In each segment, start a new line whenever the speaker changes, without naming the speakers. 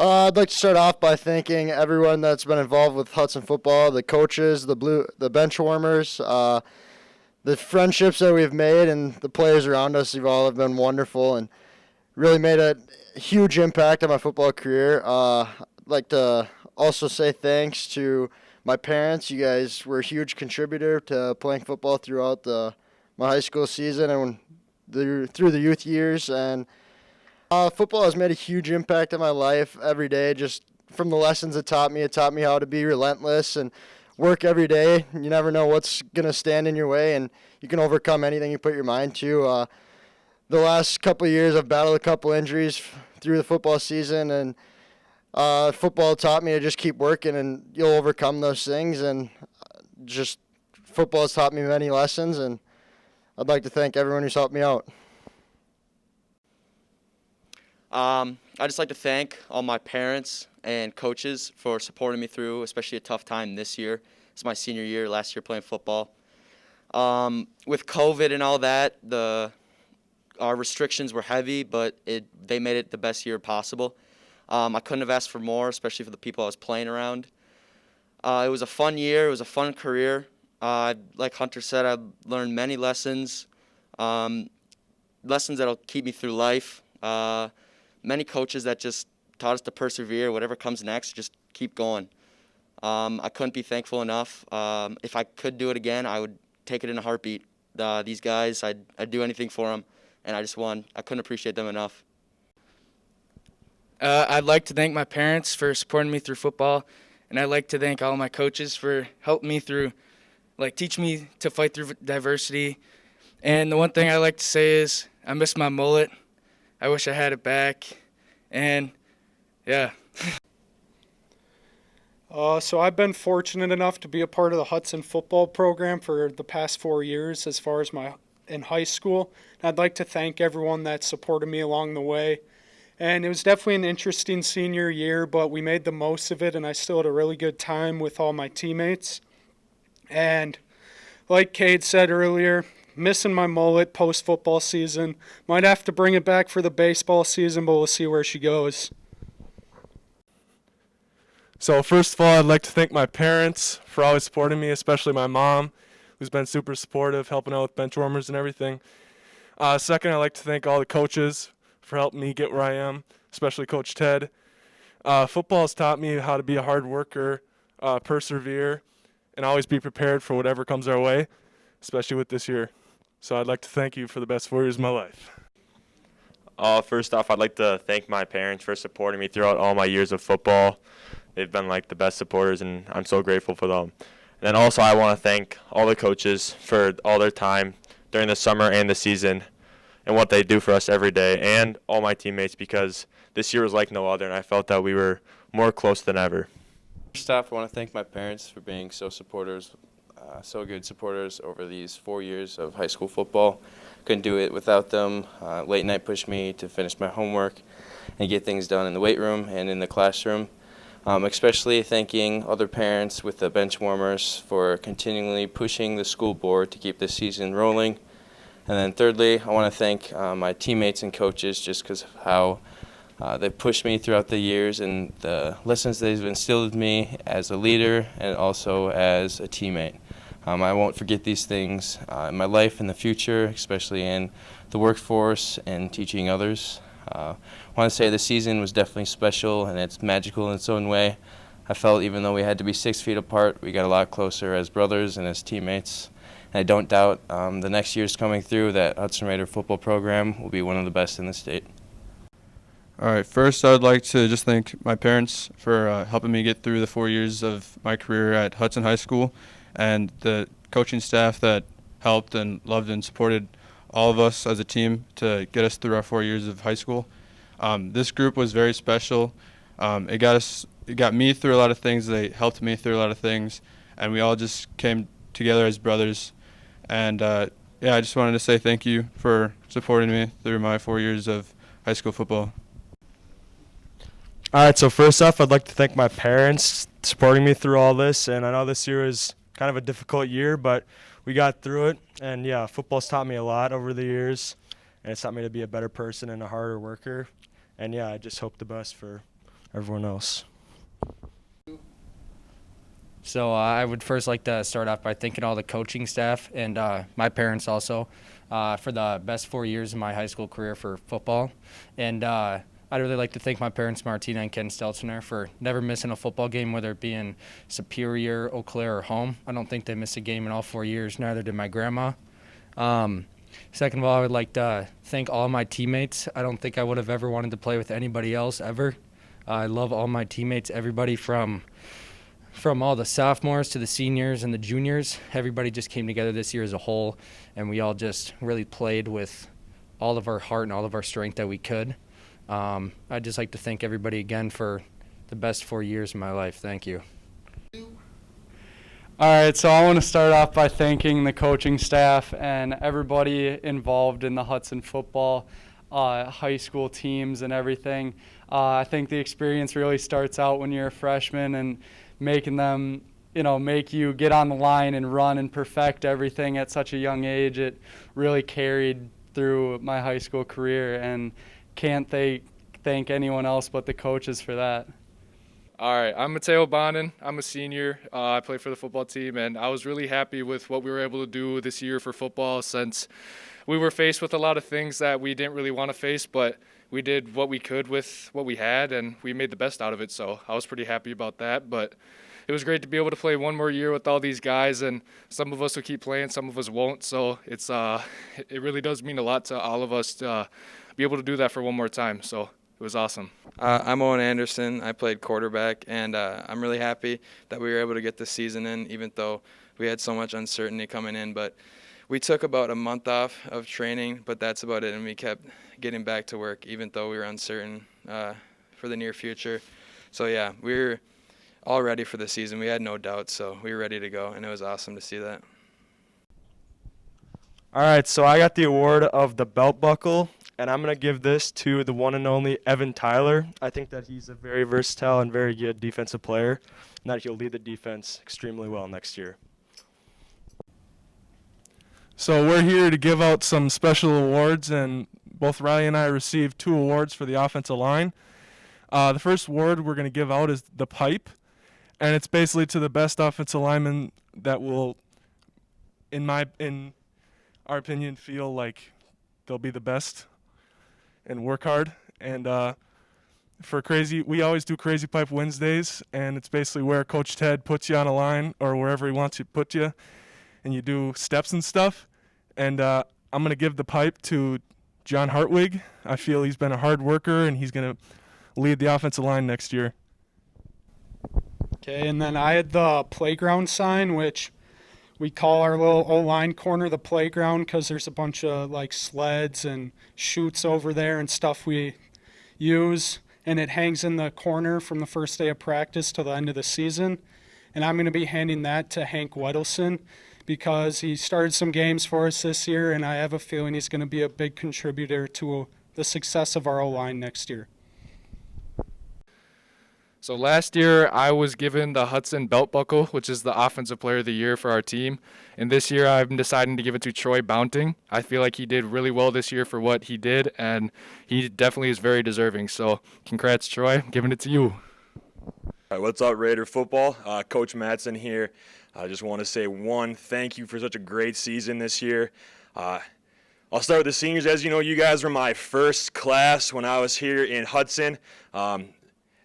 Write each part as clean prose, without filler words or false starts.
I'd like to start off by thanking everyone that's been involved with Hudson football, the coaches, the bench warmers, the friendships that we've made, and the players around us. You all have been wonderful and really made a huge impact on my football career. I'd like to also say thanks to my parents. You guys were a huge contributor to playing football throughout my high school season and through the youth years. And football has made a huge impact on my life every day, just from the lessons it taught me. It taught me how to be relentless and work every day. You never know what's going to stand in your way, and you can overcome anything you put your mind to. The last couple of years, I've battled a couple injuries through the football season, and football taught me to just keep working, and you'll overcome those things. And just football has taught me many lessons, and I'd like to thank everyone who's helped me out.
I'd just like to thank all my parents and coaches for supporting me through, especially a tough time this year. It's my senior year, last year playing football. With COVID and all that, our restrictions were heavy, but they made it the best year possible. I couldn't have asked for more, especially for the people I was playing around. It was a fun year. It was a fun career. Like Hunter said, I learned many lessons, lessons that'll keep me through life. Many coaches that just taught us to persevere. Whatever comes next, just keep going. I couldn't be thankful enough. If I could do it again, I would take it in a heartbeat. These guys, I'd do anything for them, and I couldn't appreciate them enough.
I'd like to thank my parents for supporting me through football, and I'd like to thank all my coaches for helping me through, teach me to fight through diversity. And the one thing I like to say is I miss my mullet. I wish I had it back, and yeah.
So I've been fortunate enough to be a part of the Hudson football program for the past 4 years as far as in high school. And I'd like to thank everyone that supported me along the way. And it was definitely an interesting senior year, but we made the most of it, and I still had a really good time with all my teammates. And like Cade said earlier, missing my mullet post-football season. Might have to bring it back for the baseball season, but we'll see where she goes.
So first of all, I'd like to thank my parents for always supporting me, especially my mom, who's been super supportive, helping out with bench warmers and everything. Second, I'd like to thank all the coaches for helping me get where I am, especially Coach Ted. Football has taught me how to be a hard worker, persevere, and always be prepared for whatever comes our way, especially with this year. So I'd like to thank you for the best 4 years of my life.
First off, I'd like to thank my parents for supporting me throughout all my years of football. They've been the best supporters, and I'm so grateful for them. And then also I want to thank all the coaches for all their time during the summer and the season and what they do for us every day, and all my teammates, because this year was like no other, and I felt that we were more close than ever.
First off, I want to thank my parents for being so good supporters over these 4 years of high school football. Couldn't do it without them. Late night pushed me to finish my homework and get things done in the weight room and in the classroom. Especially thanking other parents with the bench warmers for continually pushing the school board to keep this season rolling. And then thirdly, I want to thank my teammates and coaches just because of how they've pushed me throughout the years and the lessons they've instilled in me as a leader and also as a teammate. I won't forget these things in my life in the future, especially in the workforce and teaching others. I want to say the season was definitely special and it's magical in its own way. I felt even though we had to be 6 feet apart, we got a lot closer as brothers and as teammates. And I don't doubt the next years coming through that Hudson Raider football program will be one of the best in the state.
All right, first I would like to just thank my parents for helping me get through the 4 years of my career at Hudson High School, and the coaching staff that helped and loved and supported all of us as a team to get us through our 4 years of high school. This group was very special. It got me through a lot of things. They helped me through a lot of things, and we all just came together as brothers. And I just wanted to say thank you for supporting me through my 4 years of high school football.
All right, so first off, I'd like to thank my parents supporting me through all this. And I know this year was kind of a difficult year, but we got through it. And, yeah, football's taught me a lot over the years, and it's taught me to be a better person and a harder worker. And, yeah, I just hope the best for
everyone else.
So I would first like to start off by thanking all the coaching staff and my parents also for the best 4 years of my high school career for football. And I'd really like to thank my parents, Martina and Ken Stelzner, for never missing a football game, whether it be in Superior, Eau Claire, or home. I don't think they missed a game in all 4 years, neither did my grandma. Second of all, I would like to thank all my teammates. I don't think I would have ever wanted to play with anybody else ever. I love all my teammates, everybody from all the sophomores to the seniors and the juniors. Everybody just came together this year as a whole, and we all just really played with all of our heart and all of our strength that we could. I'd just like to thank everybody again for the best 4 years of my life. Thank you.
All right, so I want to start off by thanking the coaching staff and everybody involved in the Hudson football high school teams and everything. I think the experience really starts out when you're a freshman and making them, make you get on the line and run and perfect everything at such a young age. It really carried through my high school career, and can't thank anyone else but the coaches for that.
All right, I'm Mateo Bonin. I'm a senior. I play for the football team, and I was really happy with what we were able to do this year for football, since we were faced with a lot of things that we didn't really want to face, but we did what we could with what we had, and we made the best out of it. So I was pretty happy about that. But it was great to be able to play one more year with all these guys, and some of us will keep playing, some of us won't. So it really does mean a lot to all of us to be able to do that for one more time. So it was awesome.
I'm Owen Anderson. I played quarterback, and I'm really happy that we were able to get this season in, even though we had so much uncertainty coming in. But we took about a month off of training, but that's about it, and we kept getting back to work, even though we were uncertain for the near future. So, yeah, we were all ready for the season. We had no doubt, so we were ready to go, and it was awesome to see that.
All right, so I got the award of the belt buckle, and I'm going to give this to the one and only Evan Tyler. I think that he's a very versatile and very good defensive player, and that he'll lead the defense extremely well next year.
So we're here to give out some special awards, and both Riley and I received 2 awards for the offensive line. The first award we're going to give out is the pipe, and it's basically to the best offensive lineman that will, in our opinion, feel like they'll be the best and work hard. And we always do Crazy Pipe Wednesdays, and it's basically where Coach Ted puts you on a line or wherever he wants to put you, and you do steps and stuff. And I'm going to give the pipe to John Hartwig. I feel he's been a hard worker, and he's going to lead the offensive line next year.
Okay, and then I had the playground sign, which we call our little O-line corner the playground because there's a bunch of sleds and chutes over there and stuff we use, and it hangs in the corner from the first day of practice to the end of the season. And I'm going to be handing that to Hank Wedelson because he started some games for us this year, and I have a feeling he's going to be a big contributor to the success of our O-line next year.
So last year, I was given the Hudson belt buckle, which is the offensive player of the year for our team. And this year, I'm deciding to give it to Troy Bounting. I feel like he did really well this year for what he did, and he definitely is very deserving. So congrats, Troy. I'm giving it to you.
All right, what's up, Raider football? Coach Madsen here. I just want to say, thank you for such a great season this year. I'll start with the seniors. As you know, you guys were my first class when I was here in Hudson.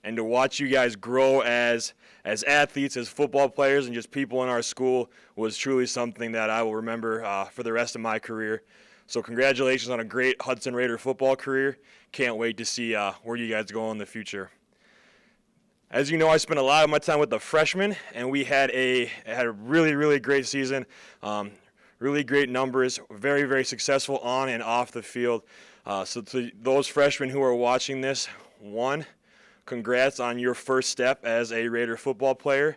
And to watch you guys grow as athletes, as football players, and just people in our school was truly something that I will remember for the rest of my career. So congratulations on a great Hudson Raider football career. Can't wait to see where you guys go in the future. As you know, I spent a lot of my time with the freshmen, and we had a really, really great season. Really great numbers, very, very successful on and off the field. So to those freshmen who are watching this, congrats on your first step as a Raider football player.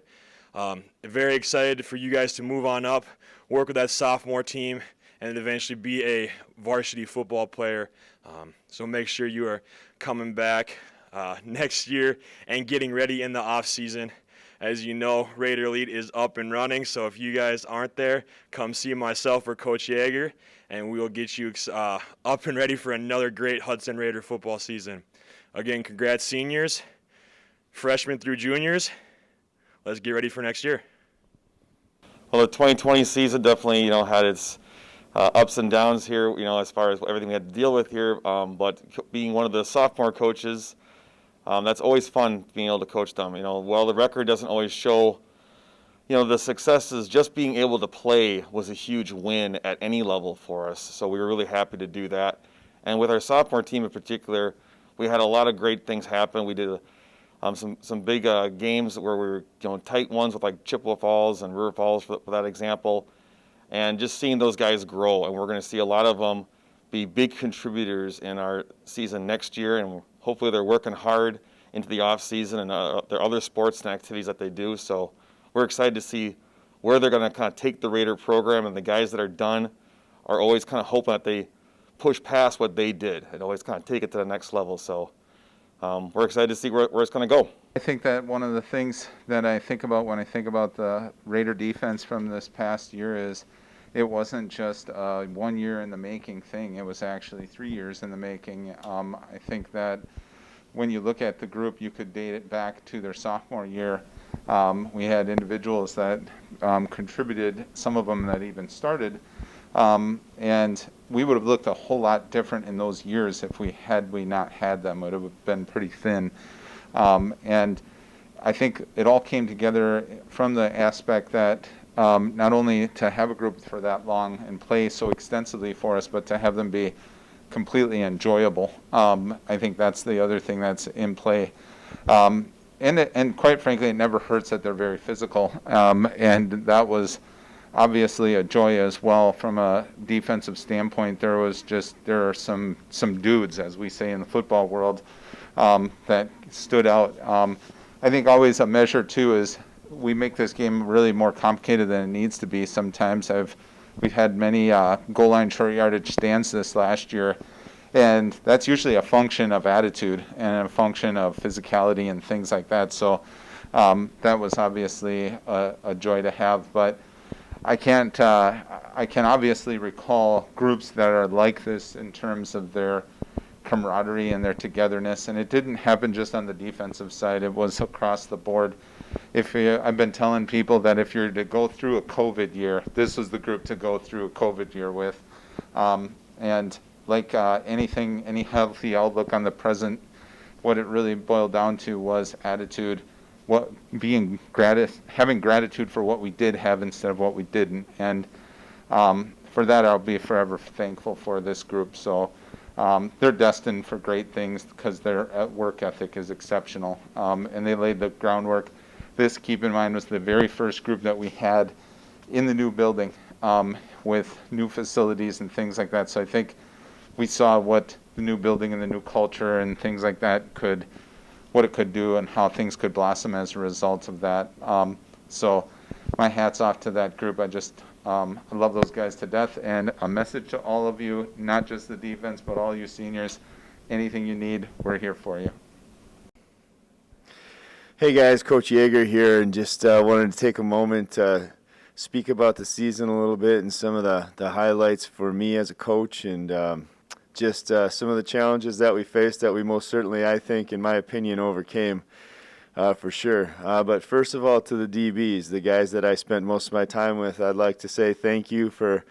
Very excited for you guys to move on up, work with that sophomore team, and eventually be a varsity football player. So make sure you are coming back next year and getting ready in the off season. As you know, Raider Elite is up and running, so if you guys aren't there, come see myself or Coach Yeager, and we will get you up and ready for another great Hudson Raider football season. Again, congrats, seniors.
freshmen through juniors, let's get ready for next year.
Well, the 2020 season definitely, had its ups and downs here, as far as everything we had to deal with here. But being one of the sophomore coaches, that's always fun being able to coach them. While the record doesn't always show, the successes, just being able to play was a huge win at any level for us. So we were really happy to do that. And with our sophomore team in particular, we had a lot of great things happen. We did some big games where we were tight ones with like Chippewa Falls and River Falls for that example, and just seeing those guys grow. And we're going to see a lot of them be big contributors in our season next year, and hopefully they're working hard into the off season and their other sports and activities that they do. So we're excited to see where they're going to kind of take the Raider program, and the guys that are done are always kind of hoping that they push past what they did and always kind of take it to the next level. So we're excited to see where it's going to go.
I think that one of the things that I think about when I think about the Raider defense from this past year is it wasn't just a 1 year in the making thing. It was actually 3 years in the making. I think that when you look at the group, you could date it back to their sophomore year. We had individuals that contributed, some of them that even started, and we would have looked a whole lot different in those years if we not had them. It would have been pretty thin. And I think it all came together from the aspect that not only to have a group for that long and play so extensively for us, but to have them be completely enjoyable. I think that's the other thing that's in play. And quite frankly, it never hurts that they're very physical. And that was obviously a joy as well from a defensive standpoint. There are some dudes, as we say in the football world, that stood out. I think always a measure too is we make this game really more complicated than it needs to be. Sometimes we've had many goal line short yardage stands this last year, and that's usually a function of attitude and a function of physicality and things like that. So that was obviously a joy to have. But I can obviously recall groups that are like this in terms of their camaraderie and their togetherness, and it didn't happen just on the defensive side. It was across the board. I've been telling people that if you're to go through a COVID year, this was the group to go through a COVID year with. And like anything, any healthy outlook on the present, what it really boiled down to was attitude, having gratitude for what we did have instead of what we didn't. And for that, I'll be forever thankful for this group. So they're destined for great things because their work ethic is exceptional. And they laid the groundwork. This, keep in mind, was the very first group that we had in the new building with new facilities and things like that. So I think we saw what the new building and the new culture and things like that what it could do and how things could blossom as a result of that. So my hat's off to that group. I love those guys to death. And a message to all of you, not just the defense, but all you seniors, anything you need, we're here for you.
Hey guys, Coach Yeager here, and just wanted to take a moment to speak about the season a little bit and some of the highlights for me as a coach, and just some of the challenges that we faced that we most certainly, I think, in my opinion, overcame for sure. But first of all, to the DBs, the guys that I spent most of my time with, I'd like to say thank you for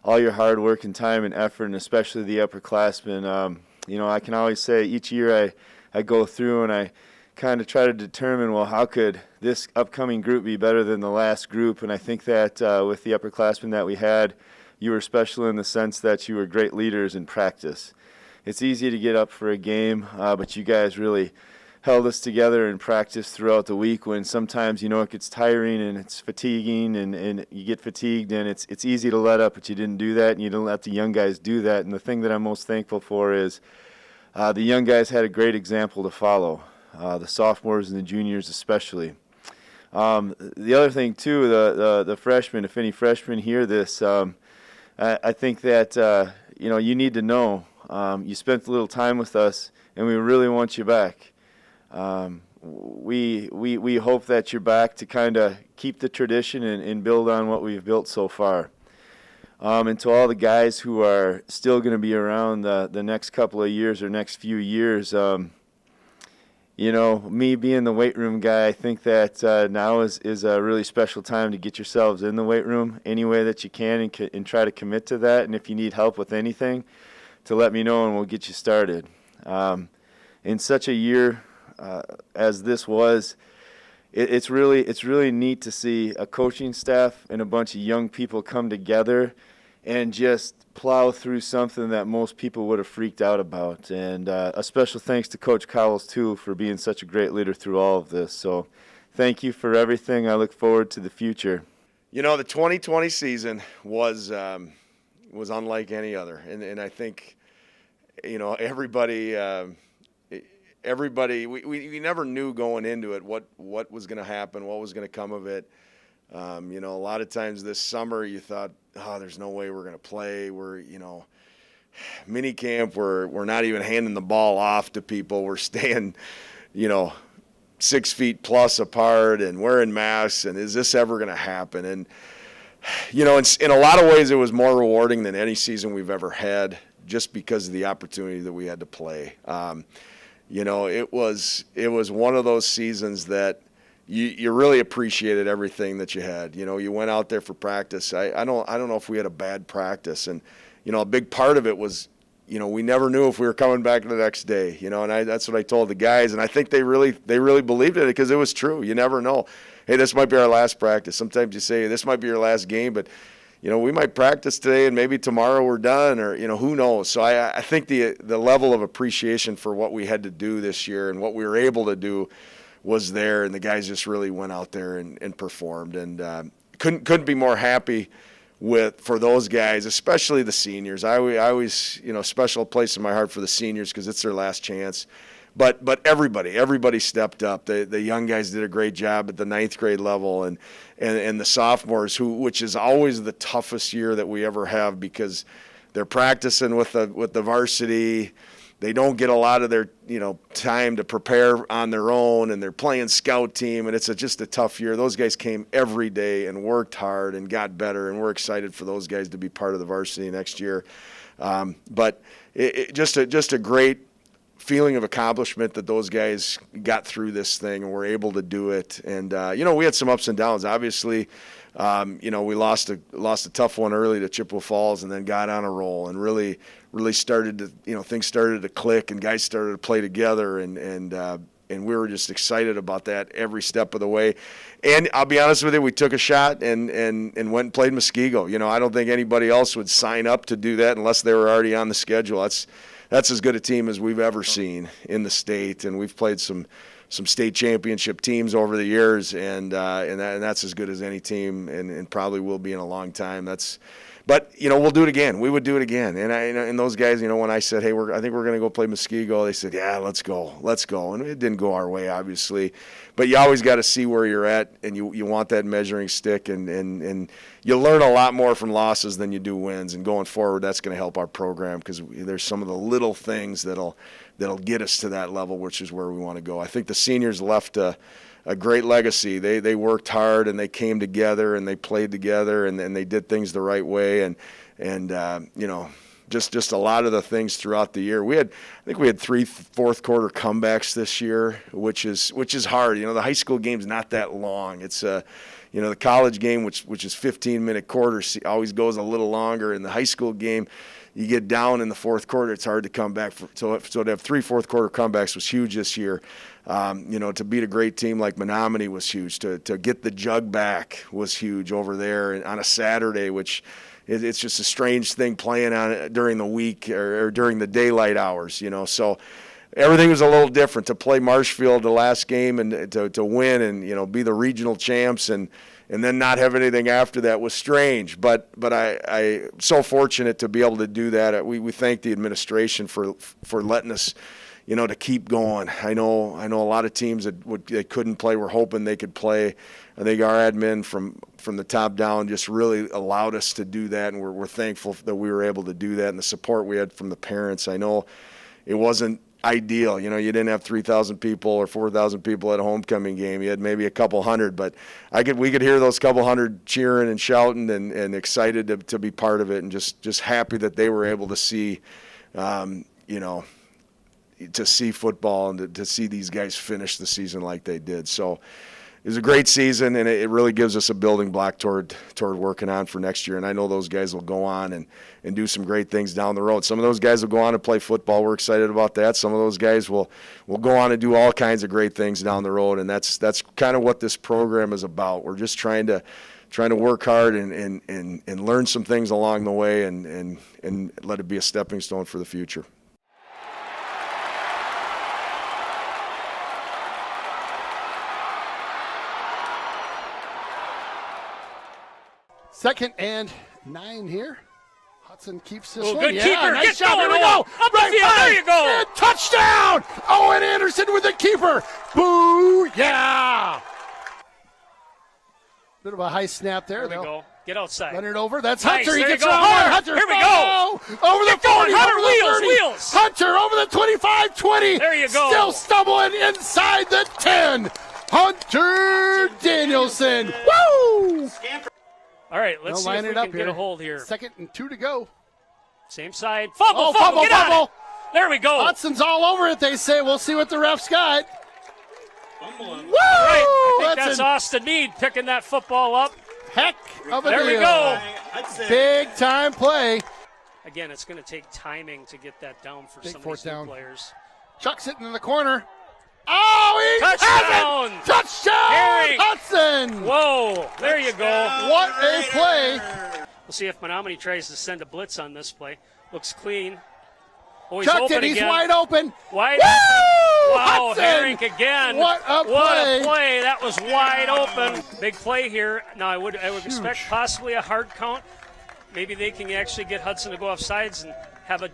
all your hard work and time and effort, and especially the upperclassmen. I can always say each year I go through and I kind of try to determine, well, how could this upcoming group be better than the last group? And I think that with the upperclassmen that we had, you were special in the sense that you were great leaders in practice. It's easy to get up for a game, but you guys really held us together in practice throughout the week when sometimes, it gets tiring and it's fatiguing and you get fatigued and it's easy to let up, but you didn't do that and you didn't let the young guys do that. And the thing that I'm most thankful for is the young guys had a great example to follow. The sophomores and the juniors especially. The other thing too, the freshmen, if any freshmen hear this, I think that you need to know you spent a little time with us and we really want you back. We hope that you're back to kind of keep the tradition and build on what we've built so far. And to all the guys who are still going to be around the next couple of years or next few years, you know, me being the weight room guy, I think that now is a really special time to get yourselves in the weight room any way that you can and try to commit to that. And if you need help with anything, to let me know and we'll get you started. In such a year as this was, it's really neat to see a coaching staff and a bunch of young people come together and just plow through something that most people would have freaked out about. And a special thanks to Coach Cowles, too, for being such a great leader through all of this. So thank you for everything. I look forward to the future.
You know, the 2020 season was unlike any other. And I think, you know, everybody, we never knew going into it what was going to happen, what was going to come of it. You know, a lot of times this summer you thought, oh, there's no way we're going to play. We're, you know, mini camp, we're not even handing the ball off to people. We're staying, you know, 6 feet plus apart and wearing masks. And is this ever going to happen? And, you know, in a lot of ways it was more rewarding than any season we've ever had just because of the opportunity that we had to play. You know, it was one of those seasons that you really appreciated everything that you had. You know, you went out there for practice. I don't know if we had a bad practice. And, you know, a big part of it was, you know, we never knew if we were coming back the next day, you know, and that's what I told the guys. And I think they really believed it because it was true. You never know. Hey, this might be our last practice. Sometimes you say this might be your last game, but, you know, we might practice today and maybe tomorrow we're done, or, you know, who knows. So I think the level of appreciation for what we had to do this year and what we were able to do was there, and the guys just really went out there and performed, and couldn't be more happy for those guys, especially the seniors. I always, you know, special place in my heart for the seniors because it's their last chance. But everybody stepped up. The young guys did a great job at the 9th grade level, and the sophomores, which is always the toughest year that we ever have because they're practicing with the varsity. They don't get a lot of their, you know, time to prepare on their own, and they're playing scout team, and it's just a tough year. Those guys came every day and worked hard and got better, and we're excited for those guys to be part of the varsity next year. But just a great feeling of accomplishment that those guys got through this thing and were able to do it. And you know, we had some ups and downs. Obviously, you know, we lost a tough one early to Chippewa Falls, and then got on a roll and really started to, you know, things started to click and guys started to play together, and we were just excited about that every step of the way. And I'll be honest with you, we took a shot and went and played Muskego. You know, I don't think anybody else would sign up to do that unless they were already on the schedule. That's as good a team as we've ever seen in the state, and we've played some state championship teams over the years, and that's as good as any team, and probably will be in a long time. But you know, we'll do it again. We would do it again. And those guys, you know, when I said, hey, I think we're going to go play Muskego, they said, yeah, let's go. And it didn't go our way, obviously. But you always got to see where you're at, and you want that measuring stick, and you learn a lot more from losses than you do wins. And going forward, that's going to help our program because there's some of the little things that'll get us to that level, which is where we want to go. I think the seniors left a great legacy. They worked hard, and they came together, and they played together, and they did things the right way, and you know, just a lot of the things throughout the year. I think we had 3 fourth quarter comebacks this year, which is hard. You know, the high school game's not that long. It's you know, the college game, which is 15-minute quarters, always goes a little longer. In the high school game, you get down in the fourth quarter, it's hard to come back. So to have 3 fourth quarter comebacks was huge this year. You know, to beat a great team like Menominee was huge. To get the jug back was huge over there and on a Saturday, which it's just a strange thing playing on it during the week or during the daylight hours, you know. So everything was a little different. To play Marshfield the last game and to win and, you know, be the regional champs and then not have anything after that was strange. But I so fortunate to be able to do that. We thank the administration for letting us, you know, to keep going. I know a lot of teams that couldn't play were hoping they could play. I think our admin from the top down just really allowed us to do that, and we're thankful that we were able to do that, and the support we had from the parents. I know it wasn't ideal. You know, you didn't have 3,000 people or 4,000 people at a homecoming game. You had maybe a couple hundred, but we could hear those couple hundred cheering and shouting and excited to be part of it, and just happy that they were able to see, you know, to see football and to see these guys finish the season like they did. So it was a great season, and it really gives us a building block toward working on for next year. And I know those guys will go on and do some great things down the road. Some of those guys will go on to play football. We're excited about that. Some of those guys will go on and do all kinds of great things down the road, and that's kind of what this program is about. We're just trying to work hard and learn some things along the way and let it be a stepping stone for the future.
Second and 9 here. Hudson keeps this one.
Good
yeah,
keeper.
Nice
Get
shot.
going.
Here we go.
Up the field. There you go.
And touchdown. Owen Anderson with the keeper. Boo. Yeah. Bit of a high snap there.
There we go. Get outside.
Run it over. That's
Nice.
Hunter. He
There
gets
you go.
around one. Hunter.
Here we go.
Over the 40.
Hunter,
Over the 30.
wheels.
Hunter over the 25, 20.
There you go.
Still stumbling inside the 10. Hunter Danielson. Woo!
All right, let's see
line
if we
it up
can get a hold here.
Second and 2 to go.
Same side. Fumble,
fumble,
get on
fumble.
it. There we go.
Hudson's all over it, they say. We'll see what the refs got. Woo!
Right. I think that's
an
Austin Meade picking that football up.
heck of a
There
deal.
we go.
Big time play.
Again, it's going to take timing to get that down for
Big
some of
fourth
these new
down.
players.
Chucks it in the corner. Oh, he
Touchdown!
has it! Touchdown!
Herring.
Hudson!
Whoa, there you go.
What a play.
We'll see if Menominee tries to send a blitz on this play. Looks clean. Oh, he's
Chucked
open
it. He's
again.
wide open.
Wide
Woo!
Wow,
Hudson!
Herring again.
What a play.
What a play. That was wide open. Big play here. Now, I would expect possibly a hard count. Maybe they can actually get Hudson to go off sides and have a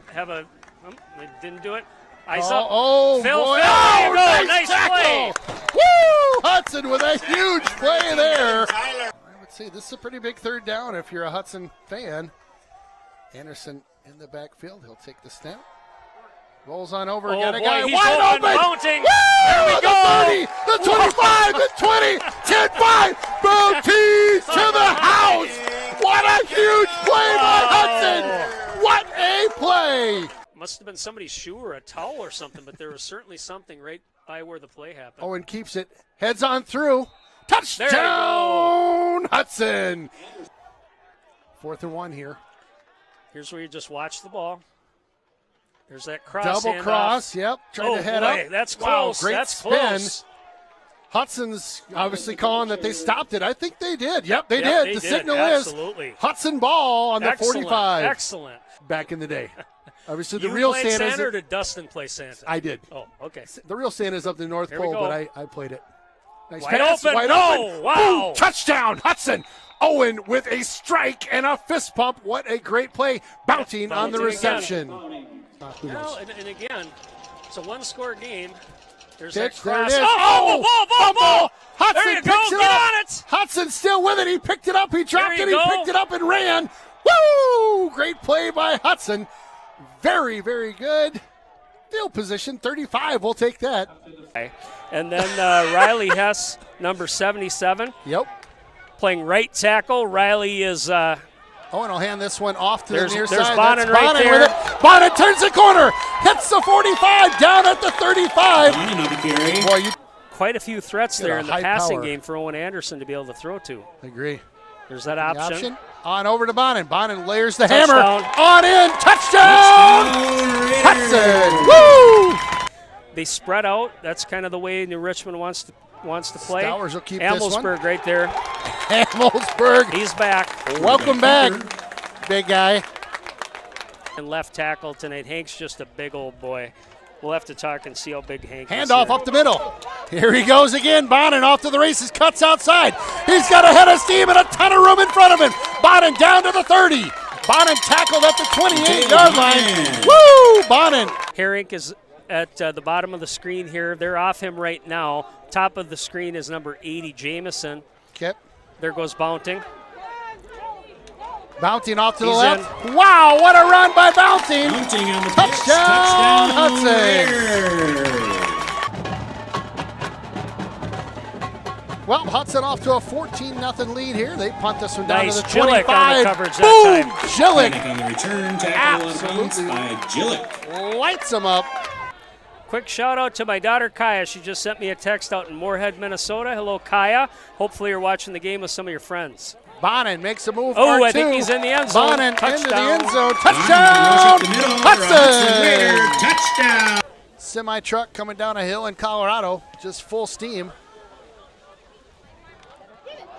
they didn't do it. Eyes up.
Oh,
Phil,
boy.
Phil, there you go.
Nice
Nice play.
tackle. Woo! Hudson with a huge play there. I would say this is a pretty big third down if you're a Hudson fan. Anderson in the backfield. He'll take the snap. Rolls on over.
Oh,
Got a
boy,
guy
he's
wide
open,
open.
mounting.
Woo!
There we go.
The 30, the 25, the 20, 10-5. Booty to the house. What a huge play by Hudson. What a play.
Must have been somebody's shoe or a towel or something, but there was certainly something right by where the play happened.
Owen keeps it. Heads on through.
There you
Touchdown, Hudson. 4th and 1 here.
Here's where you just watch the ball. There's that cross.
Double
handoff.
cross. Yep. Trying to head
boy,
up.
That's
Wow,
close.
great
That's
spin.
close.
Hudson's obviously calling that they stopped it. I think they did. Yep, they
Yep,
did.
they
The
did.
signal
Absolutely.
is Hudson ball on the
Excellent.
45.
Excellent.
Back in the day. Obviously, the
You
real
played
Santa's.
Santa or did Dustin play Santa?
I did.
Oh, okay.
The real Santa's up the North
Here we
Pole,
go.
but I played it. Nice
Wide
pass.
open.
Wide
Oh,
open.
wow.
Boom, touchdown, Hudson. Owen with a strike and a fist pump. What a great play. Bouncing on the
Bouncing
reception.
Who knows? And again, it's a one-score game. There's
Pitch,
that
there
cross.
it is.
Oh, ball.
Hudson
There you go.
picks it
Get
up.
on it.
Hudson still with it. He picked it up. He dropped
There
it.
you
He
go.
picked it up and ran. Woo! Great play by Hudson. Very, very good. Field position 35. We'll take that.
And then Riley Hess, number 77.
Yep.
Playing right tackle. Riley is.
Owen will hand this one off to
There's-
the near
there's
side.
Bonin
That's
right
Bonin
there.
with it. Bonin turns the corner. Hits the 45. Down at the 35. Boy, you
Quite a few threats
Got
there
a
in the
high
passing
power.
game for Owen Anderson to be able to throw to.
agree.
There's that
The
option.
On over to Bonin. Bonin layers the
Touchdown.
hammer. On in. Touchdown. Hudson. Woo!
They spread out. That's kind of the way New Richmond wants to play.
Stowers will keep this one.
Amelsberg right there.
Amelsberg.
He's back.
Welcome back, big guy.
And left tackle tonight. Hank's just a big old boy. We'll have to talk and see how big Hank is.
Handoff
here.
up the middle. Here he goes again. Bonin off to the races. Cuts outside. He's got a head of steam and a ton of room in front of him. Bonin down to the 30. Bonin tackled at the 28-yard line. Woo! Bonin.
Herrick is at the bottom of the screen here. They're off him right now. Top of the screen is number 80, Jameson.
Okay.
There goes Bounting.
Bouncing off to the
He's
left. Wow, what a run by Bouncing.
Bouncing on the pitch.
Touchdown, Hudson.
Raiders.
Well, Hudson off to a 14-0 lead here. They punt this one down
Nice
to the
Jillick
25.
on the coverage that
Boom!
time.
Jillick
Panic on the return, tackle on bounce by Jillick.
lights him up.
quick shout out to my daughter Kaya. She just sent me a text out in Moorhead, Minnesota. Hello, Kaya. Hopefully you're watching the game with some of your friends.
Bonin makes a move.
Oh,
R2.
I think he's in the end zone.
Bonin into the
Touchdown.
end zone. Touchdown! Hudson!
Touchdown!
Semi-truck coming down a hill in Colorado, just full steam.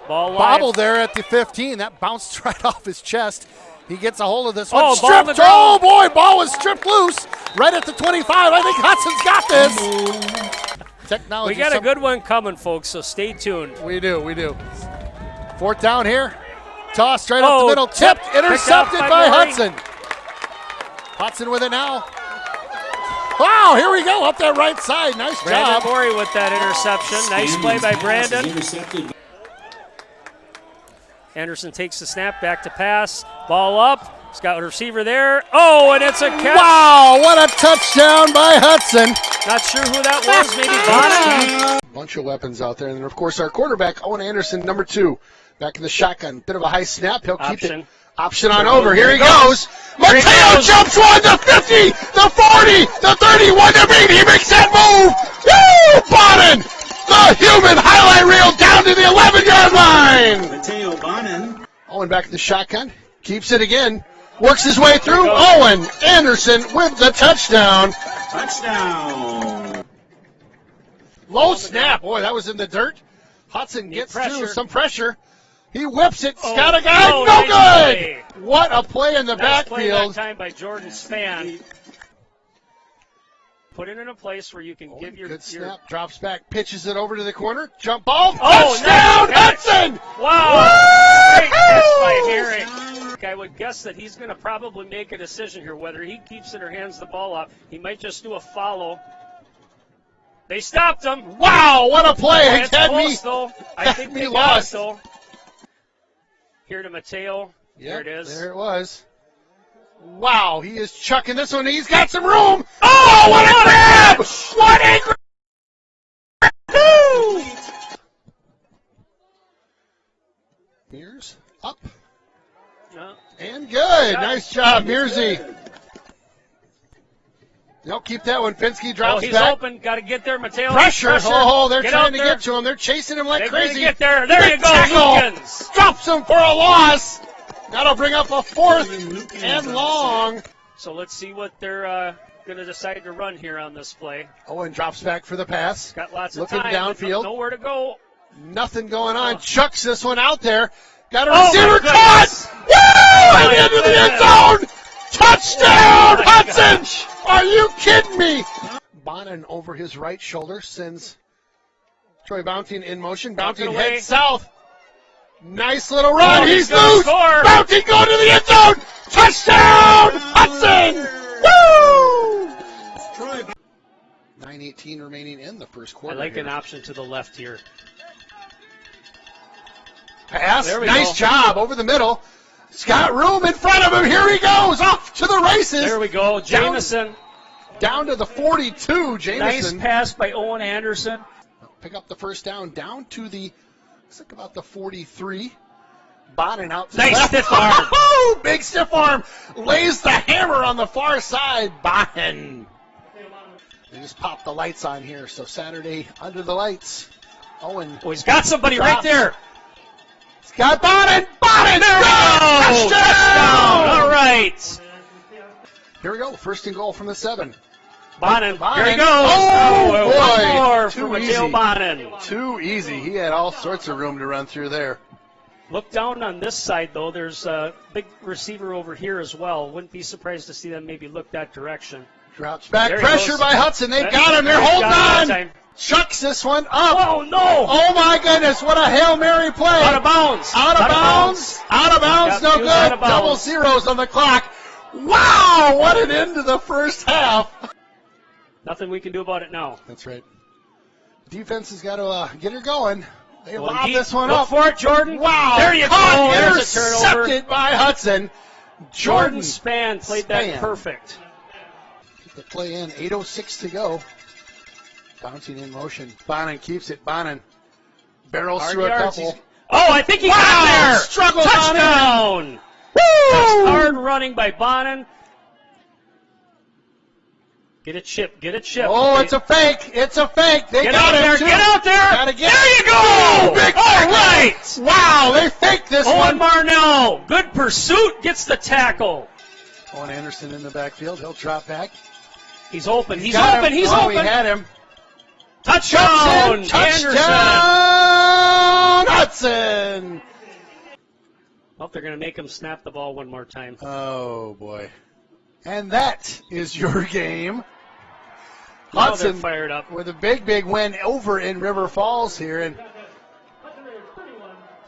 Ball live.
Bobble there at the 15. That bounced right off his chest. He gets a hold of this one.
Oh, ball on the
Stripped.
ground.
Oh, boy, ball was stripped loose right at the 25. I think Hudson's got this. Technology.
We got a good one coming, folks, so stay tuned.
We do. Fourth down here. Toss straight up the middle. Tipped. Intercepted by Hudson. Hudson with it now. Wow, here we go. Up that right side. Nice
Brandon
job.
Morey with that interception. Nice play by Brandon. Anderson takes the snap, back to pass. Ball up. He's got a receiver there. Oh, and it's a catch.
Wow, what a touchdown by Hudson.
Not sure who that was. Maybe Bonnie.
Bunch of weapons out there. And then, of course, our quarterback, Owen Anderson, number 2. Back in the shotgun. Bit of a high snap. He'll keep it. Option on over. Here he goes. Mateo jumps one, the 50, the 40, the 31, the 80. He makes that move. Woo! Bonin, the human highlight reel down to the 11-yard line.
Mateo Bonin.
Owen back in the shotgun. Keeps it again. Works his way through. Owen Anderson with the touchdown.
Touchdown.
Low snap. Boy, that was in the dirt. Hudson gets through some pressure. He whips it. Got a guy. No
nice
good.
play.
What a play in the
Nice play
backfield.
that time by Jordan Spann. Put it in a place where you can give your...
Good snap. Drops back. Pitches it over to the corner. Jump ball.
Oh,
Touchdown,
nice catch.
Hudson.
Wow. Great catch by Herring. I would guess that he's going to probably make a decision here, whether he keeps it or hands the ball off. He might just do a follow. They stopped him.
Wow, what a play.
It's
It had
close,
me,
though. I think
me
they got
lost.
it, though. Here to Mateo. There it is.
There it was. Wow, he is chucking this one. He's got some room. Oh, what a grab! What a grab! Mears up.
No.
And good. Nice job, Mearsy. No, keep that one. Pinsky drops
he's
back.
open. Got to get there, Mateo.
Pressure. Oh, they're
Get
trying
out
to
there.
get to him. They're chasing him like
They're
crazy.
gonna get there. There you go,
Tackle.
Lukens.
Drops him for a loss. That'll bring up a 4th and long.
So let's see what they're going to decide to run here on this play.
Owen drops back for the pass.
Got lots of
Looking
time.
downfield.
Nowhere to go.
Nothing going on. Chucks this one out there. Got a
Oh,
receiver
my
caught. Woo! And into the end zone. Touchdown, Hudson. Are you kidding me? Bonin over his right shoulder sends Troy Bounty in motion. Bounty
away.
heads south. Nice little run.
Oh,
he's
gonna
loose.
score.
Bounty going to the end zone. Touchdown, Hudson. Woo! 9:18 remaining in the first
I
quarter.
like
here.
an option to the left here.
Pass.
There we
Nice
go.
job over the middle. He's got room in front of him. Here he goes. Off to the races.
There we go. Jamison.
Down to the 42.
Nice
Jamison.
pass by Owen Anderson.
Pick up the first down. Down to the, looks like about the 43. Bonin out to
Nice
the left.
stiff arm.
Oh, big stiff arm. Lays the hammer on the far side. Bonin. They just popped the lights on here. So Saturday under the lights. Owen.
Oh, he's got somebody right there.
He's got Bonin. Bonin.
There we go. Touchdown. All right.
Here we go. First and goal from the 7.
Bonin. Here he goes.
Oh, boy.
One more
Too
for Mateo
easy.
Bonin.
Too easy. He had all sorts of room to run through there.
Look down on this side, though. There's a big receiver over here as well. Wouldn't be surprised to see them maybe look that direction.
Drops back.
There he
Pressure
goes.
by Hudson. They've
That-
got him. They're
he's
holding
got
on.
it.
Chucks this one up.
Oh, no.
Oh, my goodness. What a Hail Mary play.
Out of bounds.
Out of bounds. Out of bounds.
Yep,
No
he was out
good.
of bounds.
Double zeros on the clock. Wow. What an end to the first half.
Nothing we can do about it now.
That's right. Defense has got to get her going. They
Well,
lob
deep.
this one
Look
up.
for it, Jordan.
Wow.
There you
Caught,
go. There's a turnover.
intercepted by Hudson.
Jordan Spann played that
Spann.
perfect.
Keep the play in. 8:06 to go. Bouncing in motion. Bonin keeps it. Bonin barrels
Hard
through a
yards.
couple.
Oh, I think he got there.
Struggles
Touchdown.
on
Just hard running by Bonin. Get a chip. Get a chip.
Oh, it's a fake. It's a fake. They
Get
got
out
him
there.
too.
Get out there.
Gotta get
There you go.
Big
All right.
Wow, they faked this
Owen
one.
Marnell. Good pursuit. Gets the tackle.
Owen Anderson in the backfield. He'll drop back.
He's open. He's
got
open.
him.
He's
Oh,
open.
he had him.
Touchdown.
Touchdown, Hudson.
Well, they're going to make him snap the ball one more time.
Oh, boy. And that is your game.
Now
Hudson
they're fired up.
with a big win over in River Falls here. And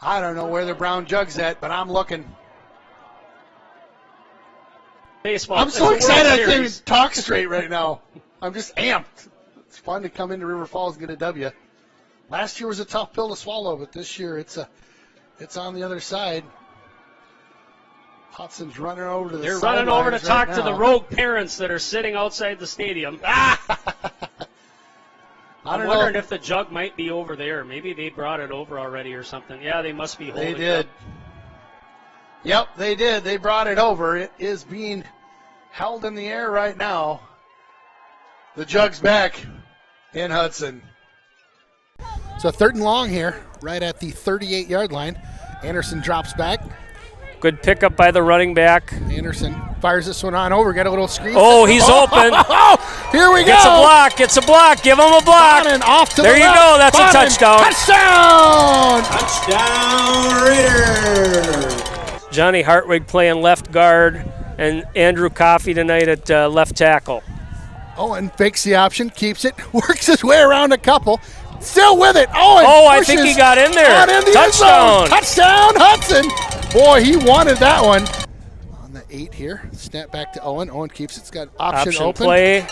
I don't know where the brown jug's at, but I'm looking.
Baseball.
I'm so
It's a World
excited I can't even
Series.
talk straight right now. I'm just amped. It's fun to come into River Falls and get a W. Last year was a tough pill to swallow, but this year it's on the other side. Hudson's running over to the
They're running over to
sidelines
talk to the
now.
rogue parents that are sitting outside the stadium.
I
I'm
don't
wondering
know.
if the jug might be over there. Maybe they brought it over already or something. Yeah, they must be holding
They did.
it.
Yep, they did. They brought it over. It is being held in the air right now. The jug's back in Hudson. So 3rd and long here, right at the 38-yard line. Anderson drops back.
Good pickup by the running back.
Anderson fires this one on over. Got a little screen.
Oh, he's open.
Here we go.
Gets a block. Gets a block. Give him a block.
Bonin off to
there
the
you
left.
go. That's
Bonin.
a touchdown.
Touchdown.
Touchdown, Raiders.
Johnny Hartwig playing left guard, and Andrew Coffey tonight at left tackle.
Owen fakes the option, keeps it, works his way around a couple. Still with it. Owen
I think he got in there.
Got in the end zone.
Touchdown.
Touchdown, Hudson. Boy, he wanted that one. On the 8 here, snap back to Owen. Owen keeps it. It's got option open.
Play.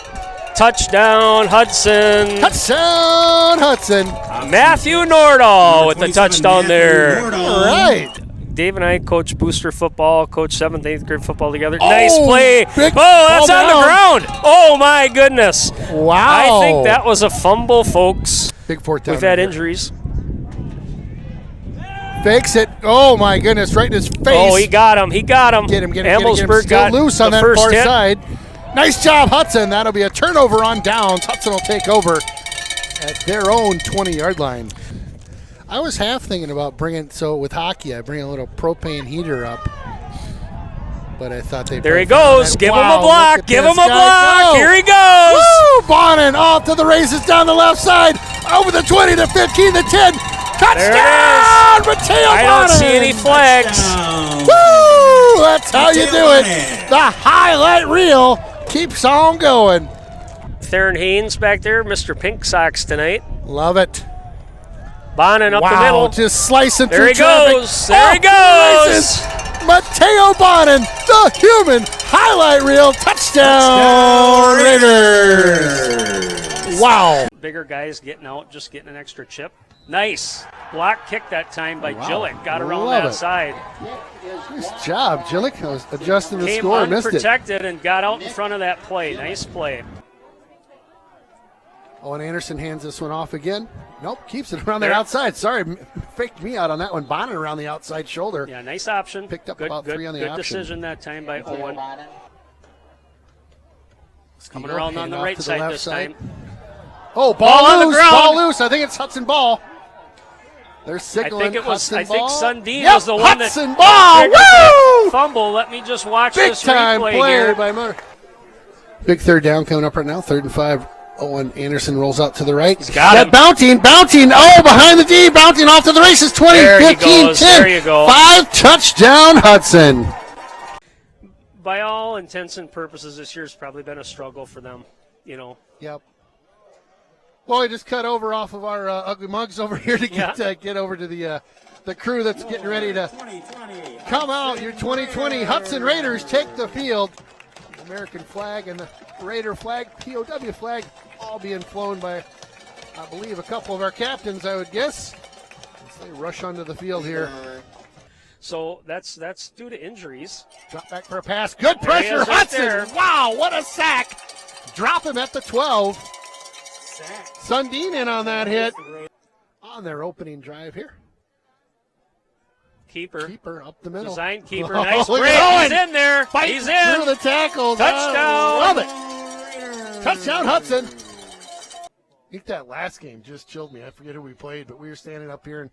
Touchdown, Hudson.
Touchdown, Hudson.
Matthew Nordahl with the touchdown there.
All right.
Dave and I coach booster football, coach 7th, 8th grade football together. Nice play.
Big
That's
ball
on the
down.
ground. Oh, my goodness.
Wow.
I think that was a fumble, folks.
Big 4th down.
We've had
right
injuries.
here. Fakes it. Oh, my goodness, right in his face.
Oh, he got him.
Get him.
Amblesburg
Still
got
loose on
the
that
first
far
hit.
side. Nice job, Hudson. That'll be a turnover on downs. Hudson will take over at their own 20-yard line. I was half thinking about with hockey, I bring a little propane heater up. But I thought they.
There he goes. Give him a block. Give him a block. Here he goes.
Woo! Bonin off to the races down the left side. Over the 20 to 15 to 10. Touchdown! Mateo
I don't see any flags.
Woo! That's how you do it. The highlight reel keeps on going.
Theron Haynes back there, Mr. Pink Sox tonight.
Love it.
Bonin up the middle.
Just slicing
There
through
he
traffic.
goes. There he goes.
Mateo Bonin, the human highlight reel. Touchdown, Raiders. Wow.
Bigger guys getting out, just getting an extra chip. Nice. Block kick that time by Jillick. Got around
Love
that
it.
side.
Nice job, Jillick. I was adjusting the
Came
score, missed it.
unprotected and got out in front of that play. Nice play.
Owen Anderson hands this one off again. Nope, keeps it around the
There.
outside. Sorry, faked me out on that one. Bonin around the outside shoulder.
Yeah, nice option.
Picked up
good,
about
good,
3 on the
good
option.
decision that time by Owen. Coming
Skill,
around on
hand
the
off
right
to the
side
left
this
side.
time.
Oh,
Ball on the
loose,
ground.
ball loose. I think it's Hudson ball. They're signaling
I think
ball.
Sundin
Yep,
was the one
Hudson
that
ball.
picked up that
Woo!
fumble. Let me just watch
Big
this
time
replay
play
here.
by Murray. Big 3rd down coming up right now. 3rd and 5. Owen Anderson rolls out to the right.
got him.
Bouncing. Oh, behind the D. Bouncing off to the races. 20,
There he
15,
goes.
10.
There you go.
5 touchdown Hudson.
By all intents and purposes, this year's probably been a struggle for them. You know.
Yep. Well, we just cut over off of our ugly mugs over here to get over to the crew that's getting ready to come out. Your 2020 Hudson Raiders take the field. The American flag and the Raider flag, POW flag, all being flown by, I believe, a couple of our captains, I would guess. As they rush onto the field here.
So that's due to injuries.
Drop back for a pass. Good
There he
pressure,
is right
Hudson.
there.
Wow, what a sack. Drop him at the 12. Sundin in on that hit. On their opening drive here.
Keeper
up the middle.
Design keeper.
Oh,
Nice
look
break.
at
He's
Owen.
in there.
Fighting
He's in.
through the tackles.
Touchdown.
Love it. Touchdown, Hudson. I think that last game just chilled me. I forget who we played, but we were standing up here and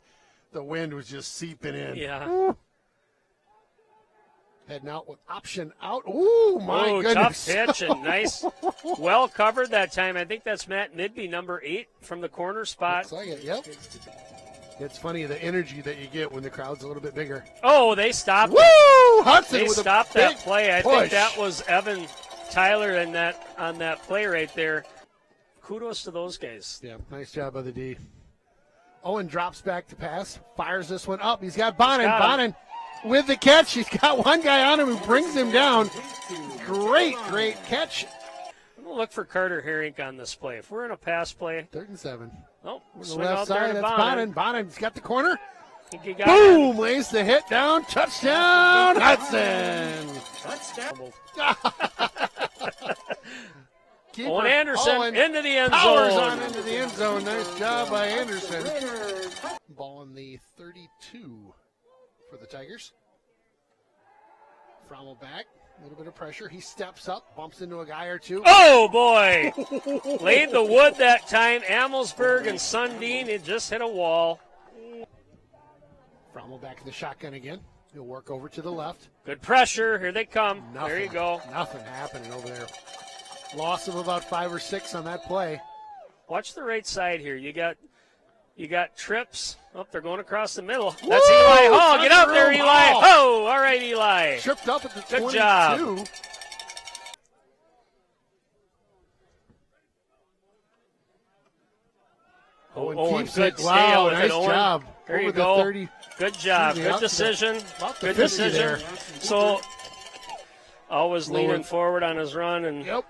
the wind was just seeping in.
Yeah.
Woo. Heading out with option out. Ooh, my goodness.
Tough pitch and nice. Well covered that time. I think that's Matt Midby, number 8 from the corner spot.
Looks like it, yep. It's funny the energy that you get when the crowd's a little bit bigger.
Oh, they stopped.
Woo! Hudson
They
with
stopped
a
that
big
play. I
push.
think that was Evan Tyler on that play right there. Kudos to those guys.
Yeah, nice job by the D. Owen drops back to pass, fires this one up. He's got Bonin. Bonin with the catch. He's got one guy on him who brings him down. Great catch.
I'm going to look for Carter Herink on this play. If we're in a pass play.
3rd and 7.
Oh,
On the
swing
left
out there
side,
to
that's
Bonin.
Bonin's got the corner.
Think he got
Boom! Lays the hit down. Touchdown, Hudson. Keeper
Owen Anderson
Owen
into the end
powers
zone.
on into the end zone. Nice job by Anderson. Ball on the 32 for the Tigers. Frommel back. A little bit of pressure. He steps up, bumps into a guy or two.
Oh, boy. Laid the wood that time. Amelsberg and Sundin, it just hit a wall.
Frommel back in the shotgun again. He'll work over to the left.
Good pressure. Here they come. There you go.
Nothing happening over there. Loss of about 5 or 6 on that play.
Watch the right side here. You got trips. Oh, they're going across the middle. That's Eli Hall. Get up there, Eli. Oh, all right, Eli.
Tripped up at the
Good
22.
job.
Owen keeps
good
it.
stay
Wow,
with
nice
it, Owen.
job.
There
Over
you
the
go.
30.
Good job.
Excuse me,
Good
up to the-
decision.
about the
Good
50
decision.
there.
So, always
Lower.
leaning forward on his run. And
yep.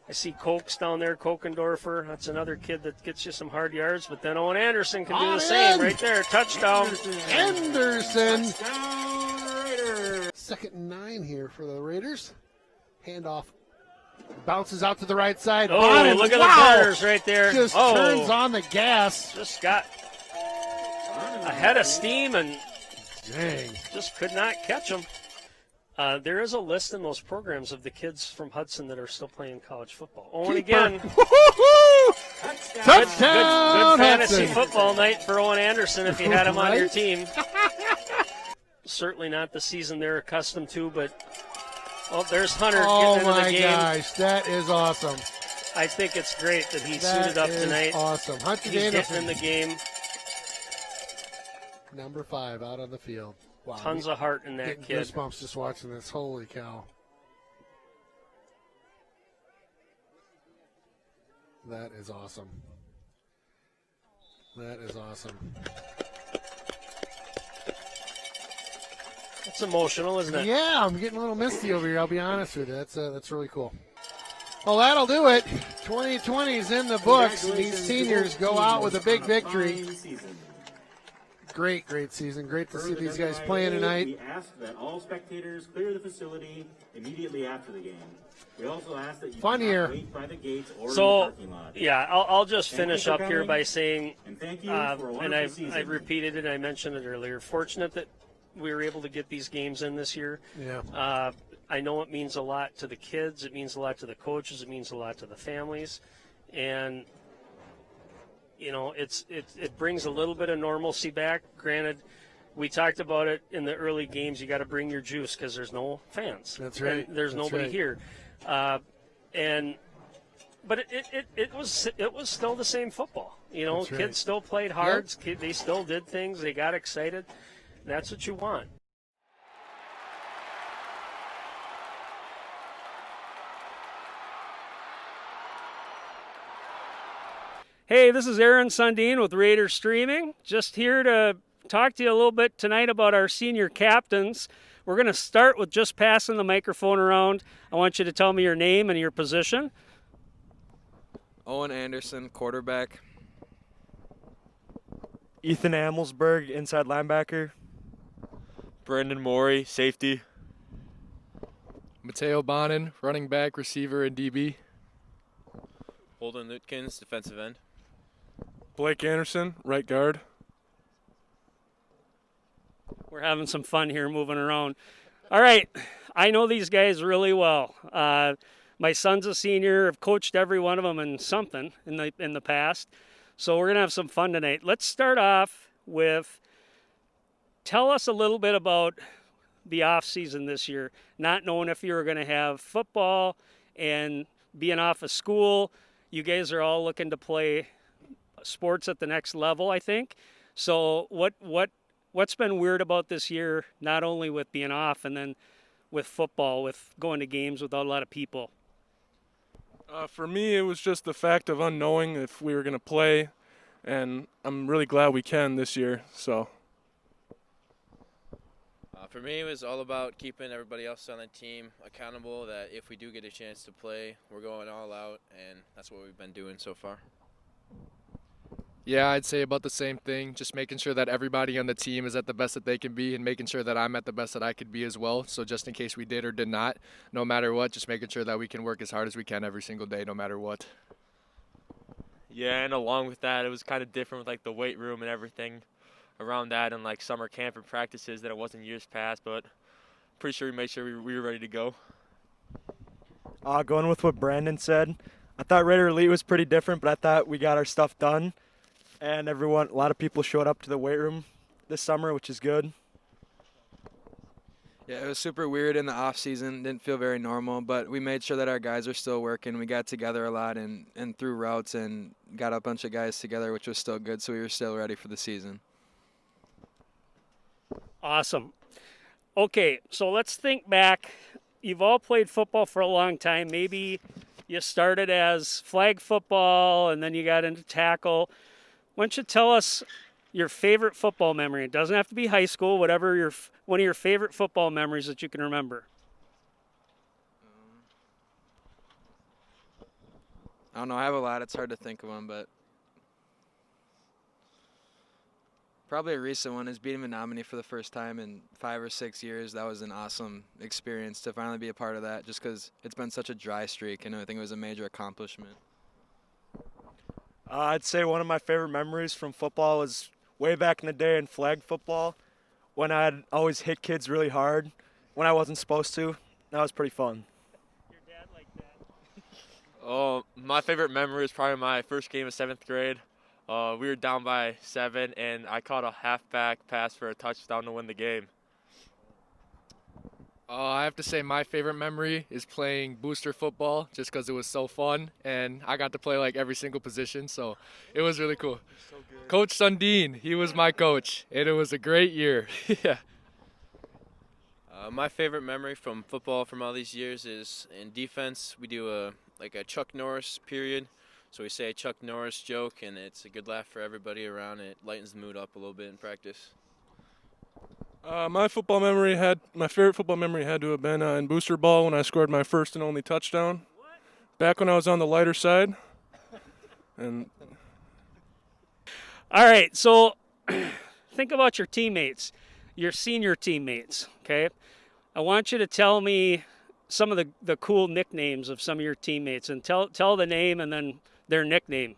I see Kokes down there, Kokendorfer. That's another kid that gets you some hard yards. But then Owen Anderson can do
On
the same
in.
right there. Touchdown.
Anderson. 2nd and 9 here for the Raiders. Handoff. Bounces out to the right side.
Oh,
Bonin,
look at
wow.
the corners right there.
Just
Oh.
turns on the gas.
Just got a head of steam and
Dang.
just could not catch him. There is a list in those programs of the kids from Hudson that are still playing college football. Owen again.
Touchdown,
Good fantasy
Hudson.
football night for Owen Anderson if you had him on your
Right?
team. Certainly not the season they're accustomed to, but there's Hunter
Oh
getting into
my
the game.
gosh, that is awesome.
I think it's great that he
That
suited up
is
tonight.
awesome. Hunter
He's
Anderson.
getting in the game.
Number 5 out on the field. Wow.
Tons of heart in that
Getting
kid.
goosebumps just watching this. Holy cow. That is awesome. That is awesome.
It's emotional, isn't it?
Yeah, I'm getting a little misty over here. I'll be honest with you. That's really cool. Well, that'll do it. 2020 is in the books. These seniors go out with a big victory. Great season. Great to see these guys playing tonight.
We ask that all spectators clear the facility immediately after the game. We also ask that you
Fun
do not
year.
wait by the gates or in the
So,
parking lot.
yeah, I'll just
Thank you
finish
for
up here
coming,
by saying,
and thank you for a wonderful
and I've
season.
repeated it, I mentioned it earlier, fortunate that we were able to get these games in this year.
Yeah.
I know it means a lot to the kids, it means a lot to the coaches, it means a lot to the families, and you know, it brings a little bit of normalcy back. Granted, we talked about it in the early games. You got to bring your juice because there's no fans.
That's right.
And there's
That's
nobody
right.
here, but it was still the same football. You know,
That's right.
kids still played hard. They still did things. They got excited. That's what you want. Hey, this is Aaron Sundin with Raiders Streaming. Just here to talk to you a little bit tonight about our senior captains. We're going to start with just passing the microphone around. I want you to tell me your name and your position.
Owen Anderson, quarterback.
Ethan Amelsberg, inside linebacker.
Brandon Morey, safety.
Mateo Bonin, running back, receiver, and DB.
Holden Lutkins, defensive end.
Blake Anderson, right guard.
We're having some fun here moving around. All right, I know these guys really well. My son's a senior. I've coached every one of them in something in the past. So we're gonna have some fun tonight. Let's start off with, tell us a little bit about the off season this year, not knowing if you were going to have football and being off of school. You guys are all looking to play sports at the next level, I think. So what's been weird about this year, not only with being off and then with football, with going to games without a lot of people?
For me, it was just the fact of unknowing if we were going to play, and I'm really glad we can this year. So.
For me, it was all about keeping everybody else on the team accountable, that if we do get a chance to play, we're going all out, and that's what we've been doing so far.
Yeah, I'd say about the same thing, just making sure that everybody on the team is at the best that they can be and making sure that I'm at the best that I could be as well. So just in case we did or did not, no matter what, just making sure that we can work as hard as we can every single day, no matter what.
Yeah, and along with that, it was kind of different with like the weight room and everything around that, and like summer camp and practices that it wasn't years past, but pretty sure we made sure we were ready to go.
Going with what Brandon said, I thought Raider Elite was pretty different, but I thought we got our stuff done, and a lot of people showed up to the weight room this summer, which is good.
Yeah, it was super weird in the off season. Didn't feel very normal, but we made sure that our guys are still working. We got together a lot and threw routes and got a bunch of guys together, which was still good, so we were still ready for the season.
Awesome. Okay, so let's think back. You've all played football for a long time. Maybe you started as flag football and then you got into tackle. Why don't you tell us your favorite football memory? It doesn't have to be high school, whatever one of your favorite football memories that you can remember.
I don't know. I have a lot. It's hard to think of one, but probably a recent one is beating Menominee for the first time in 5 or 6 years. That was an awesome experience to finally be a part of that, just because it's been such a dry streak, and I think it was a major accomplishment.
I'd say one of my favorite memories from football was way back in the day in flag football, when I'd always hit kids really hard when I wasn't supposed to. That was pretty fun.
Your dad liked that.
Oh, my favorite memory is probably my first game of 7th grade. We were down by 7, and I caught a halfback pass for a touchdown to win the game.
I have to say my favorite memory is playing booster football, just because it was so fun, and I got to play like every single position, so it was really cool. So Coach Sundin, he was my coach, and it was a great year. Yeah.
My favorite memory from football from all these years is in defense. We do a Chuck Norris period. So we say a Chuck Norris joke, and it's a good laugh for everybody around. It lightens the mood up a little bit in practice.
My favorite football memory had to have been in booster ball when I scored my first and only touchdown. Back when I was on the lighter side. And
all right, so think about your teammates, your senior teammates, okay? I want you to tell me some of the cool nicknames of some of your teammates, and tell the name and then their nickname.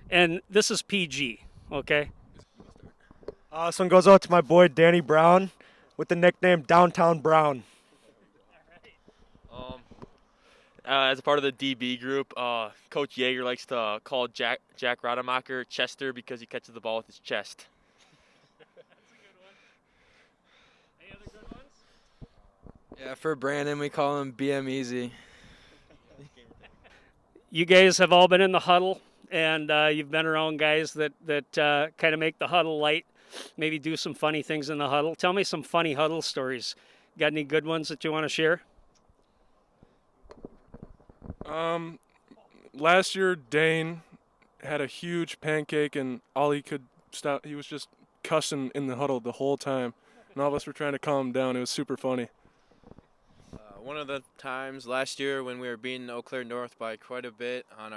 And this is PG, okay?
This one goes out to my boy Danny Brown with the nickname Downtown Brown.
As a part of the DB group, Coach Yeager likes to call Jack Rademacher Chester because he catches the ball with his chest.
Yeah, for Brandon, we call him BM Easy.
You guys have all been in the huddle, and you've been around guys that kind of make the huddle light, maybe do some funny things in the huddle. Tell me some funny huddle stories. Got any good ones that you want to share?
Last year, Dane had a huge pancake, and all he could stop, he was just cussing in the huddle the whole time. And all of us were trying to calm him down. It was super funny.
One of the times last year when we were beating Eau Claire North by quite a bit on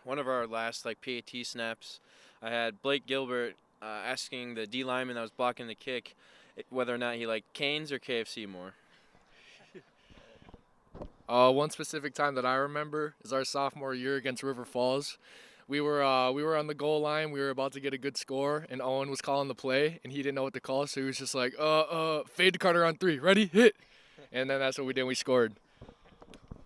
one of our last PAT snaps, I had Blake Gilbert asking the D lineman that was blocking the kick whether or not he liked Canes or KFC more.
One specific time that I remember is our sophomore year against River Falls. We were on the goal line. We were about to get a good score, and Owen was calling the play, and he didn't know what to call, so he was just like, fade to Carter on 3, ready, hit. And then that's what we did. We scored.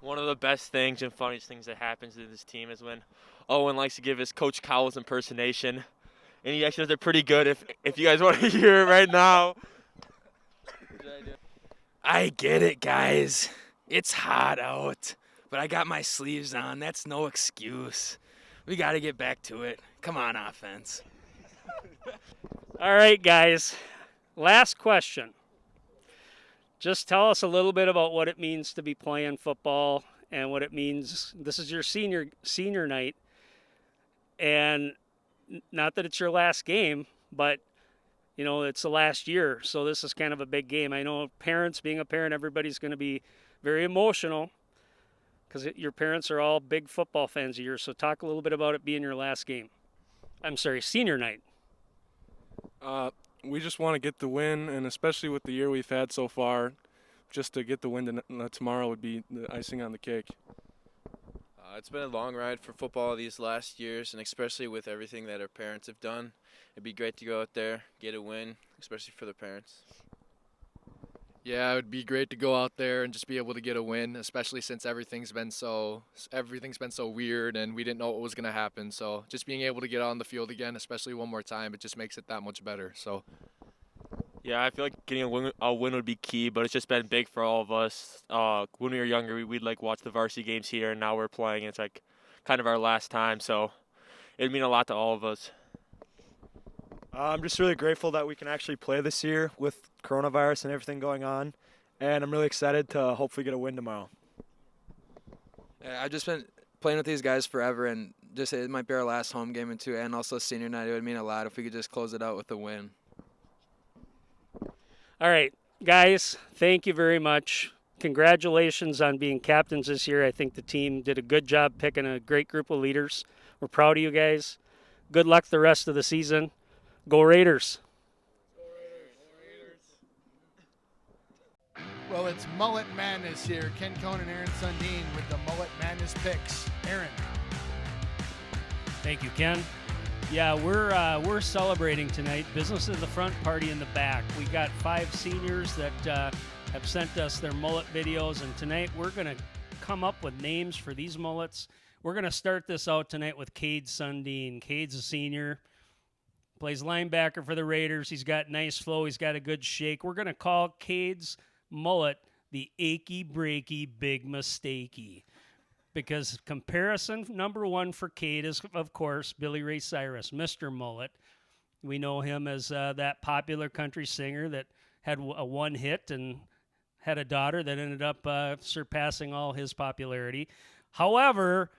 One of the best things and funniest things that happens to this team is when Owen likes to give his Coach Cowles impersonation. And he actually does it pretty good if you guys want to hear it right now.
I get it, guys. It's hot out, but I got my sleeves on. That's no excuse. We got to get back to it. Come on, offense.
All right, guys. Last question. Just tell us a little bit about what it means to be playing football and what it means. This is your senior night, and not that it's your last game, but you know it's the last year, so this is kind of a big game. I know parents, being a parent, everybody's going to be very emotional because your parents are all big football fans of yours. So talk a little bit about it being your last game. I'm sorry, senior night.
We just want to get the win, and especially with the year we've had so far, just to get the win tomorrow would be the icing on the cake.
It's been a long ride for football these last years, and especially with everything that our parents have done. It'd be great to go out there, get a win, especially for the parents.
Yeah, it would be great to go out there and just be able to get a win, especially since everything's been so weird and we didn't know what was going to happen. So just being able to get on the field again, especially one more time, it just makes it that much better. So
Yeah, I feel like getting a win would be key, but it's just been big for all of us. When we were younger, we'd like watch the varsity games here, and now we're playing. And it's like kind of our last time, so it'd mean a lot to all of us.
I'm just really grateful that we can actually play this year with coronavirus and everything going on, and I'm really excited to hopefully get a win tomorrow.
Yeah, I've just been playing with these guys forever, and just it might be our last home game in two, and also senior night. It would mean a lot if we could just close it out with a win.
All right, guys, thank you very much. Congratulations on being captains this year. I think the team did a good job picking a great group of leaders. We're proud of you guys. Good luck the rest of the season. Go Raiders.
Well, it's Mullet Madness here. Ken Cohn and Aaron Sundin with the Mullet Madness picks. Aaron.
Thank you, Ken. Yeah, we're celebrating tonight. Business in the front, party in the back. We got 5 seniors that have sent us their mullet videos, and tonight we're going to come up with names for these mullets. We're going to start this out tonight with Cade Sundin. Cade's a senior, plays linebacker for the Raiders. He's got nice flow. He's got a good shake. We're going to call Cade's mullet the achy, breaky, big mistakey. Because comparison number 1 for Cade is, of course, Billy Ray Cyrus, Mr. Mullet. We know him as that popular country singer that had a one hit and had a daughter that ended up surpassing all his popularity. However,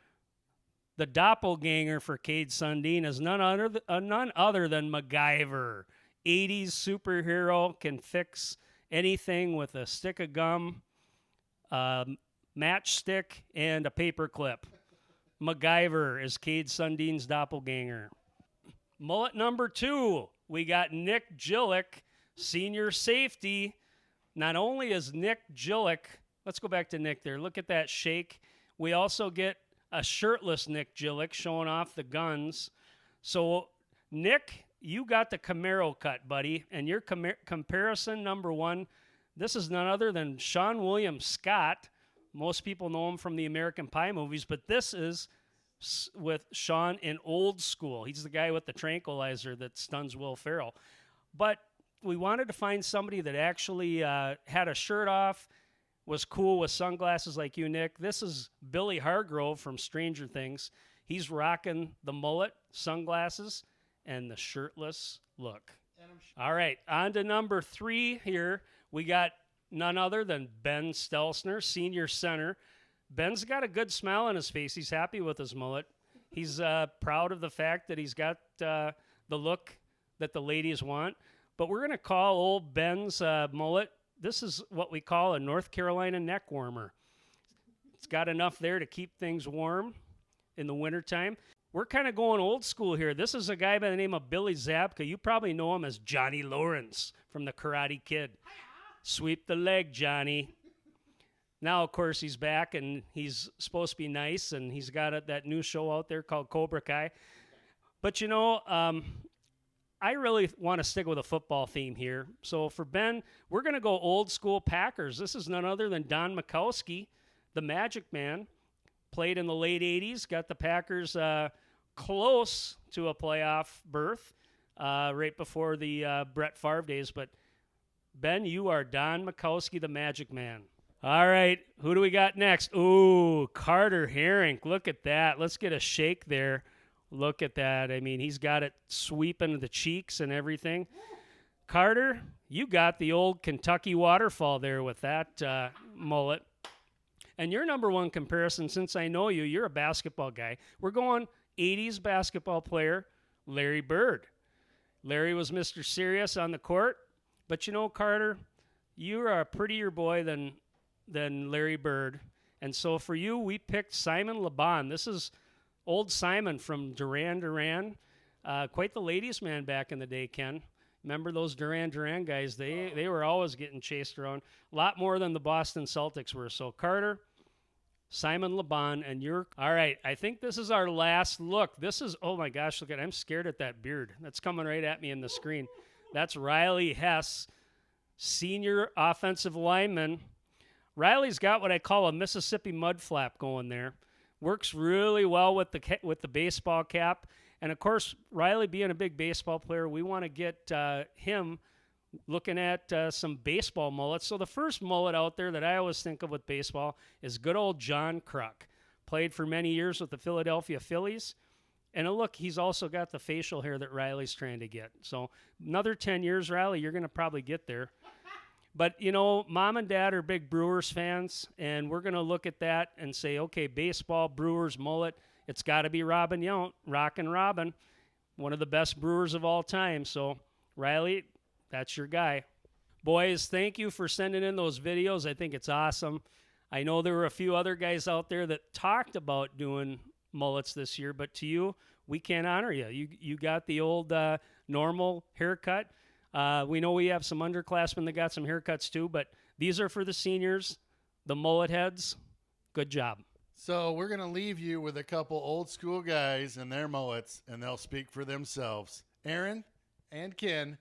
the doppelganger for Cade Sundin is none other than MacGyver. 80s superhero, can fix anything with a stick of gum, matchstick, and a paper clip. MacGyver is Cade Sundin's doppelganger. Mullet number 2, we got Nick Jillick, senior safety. Not only is Nick Jillick, let's go back to Nick there. Look at that shake. We also get a shirtless Nick Jillick showing off the guns. So, Nick, you got the Camaro cut, buddy. And your comparison number 1, this is none other than Sean William Scott. Most people know him from the American Pie movies, but this is with Sean in Old School. He's the guy with the tranquilizer that stuns Will Ferrell. But we wanted to find somebody that actually had a shirt off, was cool with sunglasses like you, Nick. This is Billy Hargrove from Stranger Things. He's rocking the mullet, sunglasses, and the shirtless look. All right, on to number 3 here. We got none other than Ben Stelzner, senior center. Ben's got a good smile on his face. He's happy with his mullet. He's proud of the fact that he's got the look that the ladies want. But we're going to call old Ben's mullet, this is what we call a North Carolina neck warmer. It's got enough there to keep things warm in the wintertime. We're kind of going old school here. This is a guy by the name of Billy Zabka. You probably know him as Johnny Lawrence from The Karate Kid. Sweep the leg, Johnny. Now, of course, he's back, and he's supposed to be nice, and he's got that new show out there called Cobra Kai. But, you know, I really want to stick with a football theme here. So for Ben, we're going to go old school Packers. This is none other than Don Mikowski
the Magic Man. Played in the late 80s, got the Packers close to a playoff berth right before the Brett Favre days. But, Ben, you are Don Mikowski, the Magic Man. All right, who do we got next? Ooh, Carter Herring. Look at that. Let's get a shake there. Look at that. I mean, he's got it sweeping the cheeks and everything. Carter, you got the old Kentucky waterfall there with that mullet. And your number one comparison, since I know you, you're a basketball guy. We're going 80s basketball player, Larry Bird. Larry was Mr. Serious on the court. But you know, Carter, you are a prettier boy than Larry Bird. And so for you, we picked Simon LeBon. This is old Simon from Duran Duran. Quite the ladies' man back in the day, Ken. Remember those Duran Duran guys? They were always getting chased around. A lot more than the Boston Celtics were. So, Carter, Simon LeBon, and you're... All right, I think this is our last look. This is... Oh, my gosh, look at... I'm scared at that beard. That's coming right at me in the screen. That's Riley Hess, senior offensive lineman. Riley's got what I call a Mississippi mud flap going there. Works really well with the baseball cap. And, of course, Riley being a big baseball player, we want to get him looking at some baseball mullets. So the first mullet out there that I always think of with baseball is good old John Kruk. Played for many years with the Philadelphia Phillies. And look, he's also got the facial hair that Riley's trying to get. So another 10 years, Riley, you're going to probably get there. But, you know, Mom and Dad are big Brewers fans, and we're going to look at that and say, okay, baseball, Brewers, mullet, it's got to be Robin Yount, Rockin' Robin, one of the best Brewers of all time. So, Riley, that's your guy. Boys, thank you for sending in those videos. I think it's awesome. I know there were a few other guys out there that talked about doing mullets this year, but to you, we can't honor you. You got the old normal haircut. We know we have some underclassmen that got some haircuts too, but these are for the seniors, the mullet heads. Good job.
So we're going to leave you with a couple old school guys and their mullets, and they'll speak for themselves. Aaron and Ken.